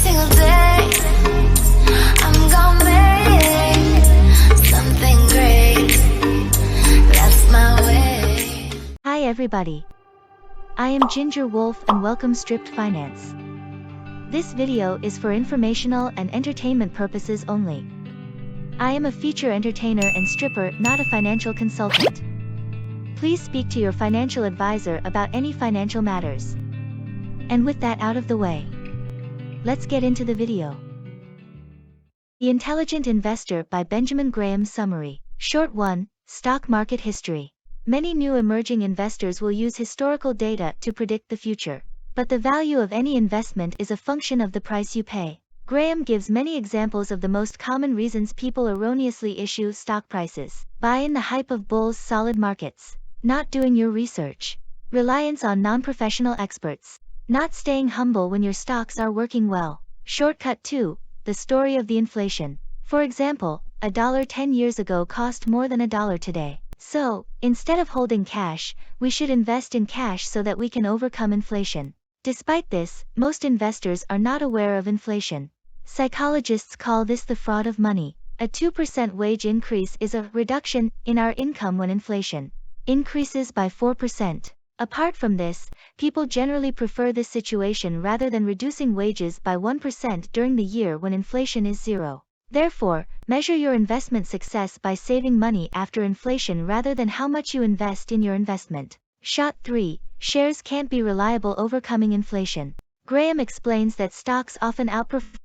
single day. I'm gonna make something great. That's my way. Hi everybody. I am Ginger Wolf and welcome Stripped Finance. This video is for informational and entertainment purposes only. I am a feature entertainer and stripper, not a financial consultant. Please speak to your financial advisor about any financial matters. And with that out of the way, let's get into the video. The Intelligent Investor by Benjamin Graham. Summary. Short 1. Stock market history. Many new emerging investors will use historical data to predict the future. But the value of any investment is a function of the price you pay. Graham gives many examples of the most common reasons people erroneously issue stock prices. Buy in the hype of bulls. Solid markets. Not doing your research. Reliance on non-professional experts. Not staying humble when your stocks are working well. Shortcut 2. The story of the inflation. For example, $1 10 years ago cost more than $1 today. So, instead of holding cash, we should invest in cash so that we can overcome inflation. Despite this, most investors are not aware of inflation. Psychologists call this the fraud of money. A 2% wage increase is a reduction in our income when inflation increases by 4%. Apart from this, people generally prefer this situation rather than reducing wages by 1% during the year when inflation is 0. Therefore, measure your investment success by saving money after inflation rather than how much you invest in your investment. Shot 3. Shares can't be reliable. Overcoming inflation. Graham explains that stocks often outperform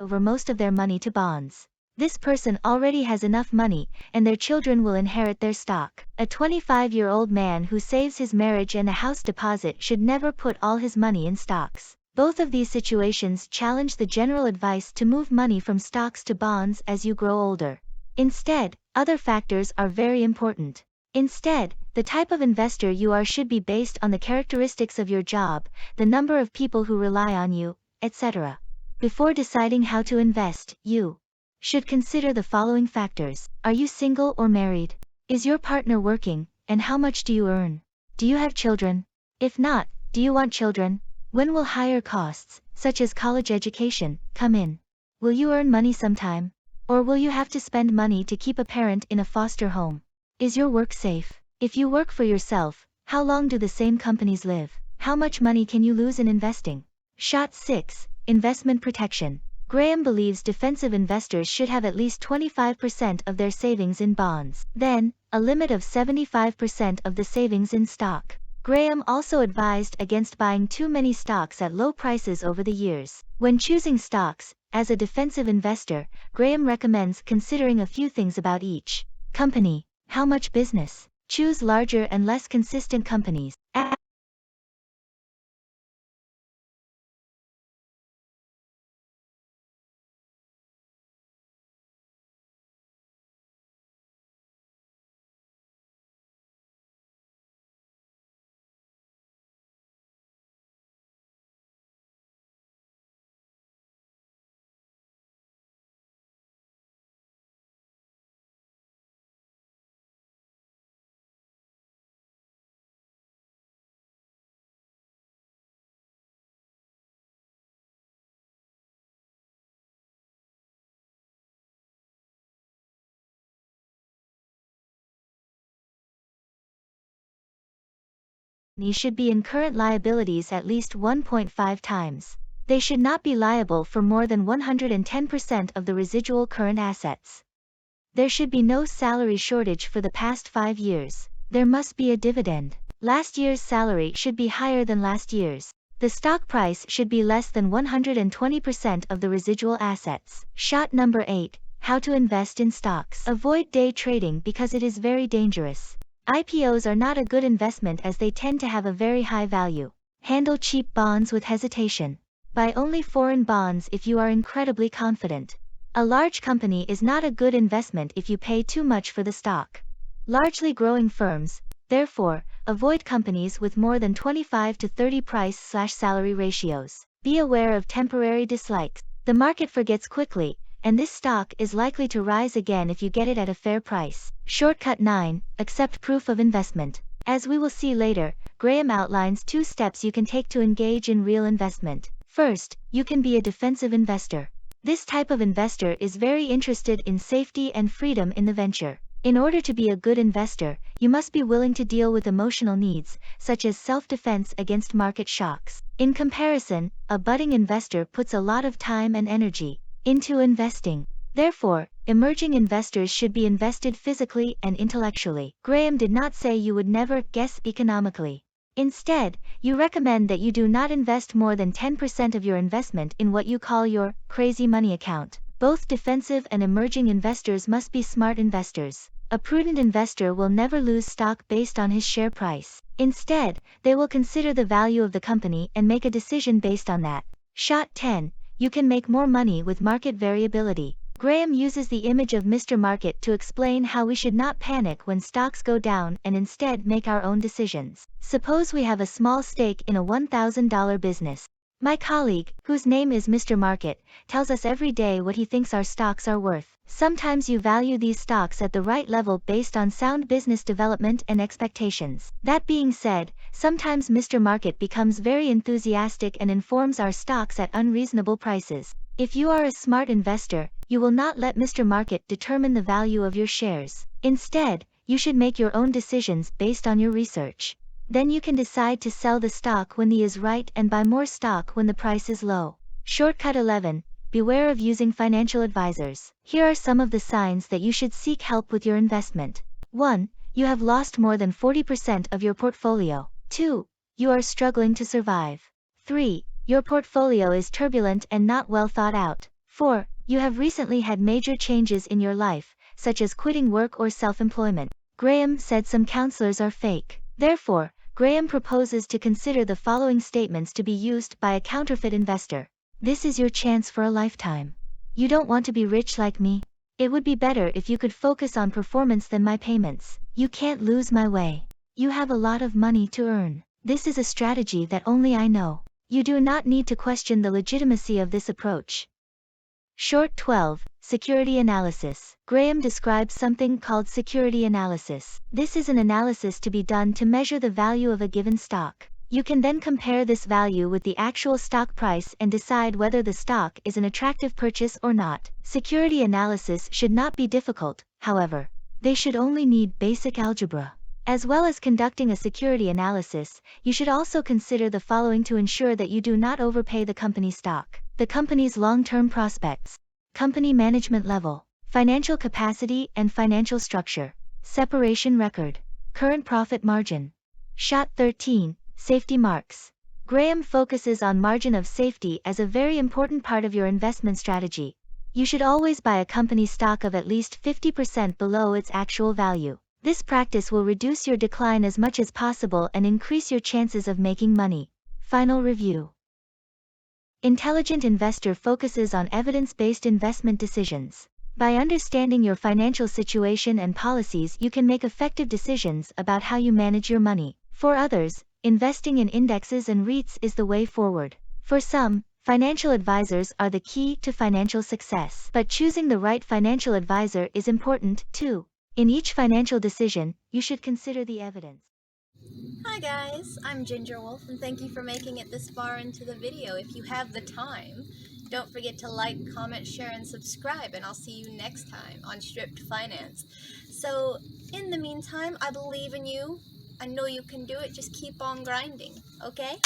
over most of their money to bonds. This person already has enough money, and their children will inherit their stock. A 25-year-old man who saves his marriage and a house deposit should never put all his money in stocks. Both of these situations challenge the general advice to move money from stocks to bonds as you grow older. Instead, other factors are very important. Instead, the type of investor you are should be based on the characteristics of your job, the number of people who rely on you, etc. Before deciding how to invest, you should consider the following factors. Are you single or married? Is your partner working, and how much do you earn? Do you have children? If not, do you want children? When will higher costs, such as college education, come in? Will you earn money sometime? Or will you have to spend money to keep a parent in a foster home? Is your work safe? If you work for yourself, how long do the same companies live? How much money can you lose in investing? Shot 6. Investment protection. Graham believes defensive investors should have at least 25% of their savings in bonds. Then, a limit of 75% of the savings in stock. Graham also advised against buying too many stocks at low prices over the years. When choosing stocks, as a defensive investor, Graham recommends considering a few things about each company. How much business? Choose larger and less consistent companies. Should be in current liabilities at least 1.5 times. They should not be liable for more than 110% of the residual current assets. There should be no salary shortage for the past 5 years. There must be a dividend. Last year's salary should be higher than last year's. The stock price should be less than 120% of the residual assets. Shot number 8. How to invest in stocks. Avoid day trading because it is very dangerous. IPOs are not a good investment as they tend to have a very high value. Handle cheap bonds with hesitation. Buy only foreign bonds if you are incredibly confident. A large company is not a good investment if you pay too much for the stock. Largely growing firms, therefore, avoid companies with more than 25 to 30 price/salary ratios. Be aware of temporary dislikes. The market forgets quickly, and this stock is likely to rise again if you get it at a fair price. Shortcut 9. Accept proof of investment. As we will see later, Graham outlines 2 steps you can take to engage in real investment. First, you can be a defensive investor. This type of investor is very interested in safety and freedom in the venture. In order to be a good investor, you must be willing to deal with emotional needs, such as self-defense against market shocks. In comparison, a budding investor puts a lot of time and energy into investing. Therefore, emerging investors should be invested physically and intellectually. Graham did not say you would never guess economically. Instead, you recommend that you do not invest more than 10% of your investment in what you call your crazy money account. Both defensive and emerging investors must be smart investors. A prudent investor will never lose stock based on his share price. Instead, they will consider the value of the company and make a decision based on that. Shot 10. You can make more money with market variability. Graham uses the image of Mr. Market to explain how we should not panic when stocks go down and instead make our own decisions. Suppose we have a small stake in a $1,000 business. My colleague, whose name is Mr. Market, tells us every day what he thinks our stocks are worth. Sometimes you value these stocks at the right level based on sound business development and expectations. That being said, sometimes Mr. Market becomes very enthusiastic and informs our stocks at unreasonable prices. If you are a smart investor, you will not let Mr. Market determine the value of your shares. Instead, you should make your own decisions based on your research. Then you can decide to sell the stock when the is right and buy more stock when the price is low. Shortcut 11. Beware of using financial advisors. Here are some of the signs that you should seek help with your investment. 1. You have lost more than 40% of your portfolio. 2. You are struggling to survive. 3. Your portfolio is turbulent and not well thought out. 4. You have recently had major changes in your life, such as quitting work or self-employment. Graham said some counselors are fake. Therefore, Graham proposes to consider the following statements to be used by a counterfeit investor. This is your chance for a lifetime. You don't want to be rich like me? It would be better if you could focus on performance than my payments. You can't lose my way. You have a lot of money to earn. This is a strategy that only I know. You do not need to question the legitimacy of this approach. Short 12. Security analysis. Graham describes something called security analysis. This is an analysis to be done to measure the value of a given stock. You can then compare this value with the actual stock price and decide whether the stock is an attractive purchase or not. Security analysis should not be difficult, however. They should only need basic algebra. As well as conducting a security analysis, you should also consider the following to ensure that you do not overpay the company stock. The company's long-term prospects, company management level, financial capacity and financial structure, separation record, current profit margin. Shot 13. Safety marks. Graham focuses on margin of safety as a very important part of your investment strategy. You should always buy a company stock of at least 50% below its actual value. This practice will reduce your decline as much as possible and increase your chances of making money. Final review. Intelligent investor focuses on evidence-based investment decisions. By understanding your financial situation and policies, you can make effective decisions about how you manage your money. For others, investing in indexes and REITs is the way forward. For some, financial advisors are the key to financial success. But choosing the right financial advisor is important, too. In each financial decision, you should consider the evidence. Hi guys, I'm Ginger Wolf and thank you for making it this far into the video. If you have the time, don't forget to like, comment, share, and subscribe, and I'll see you next time on Stripped Finance. So, in the meantime, I believe in you. I know you can do it. Just keep on grinding, okay?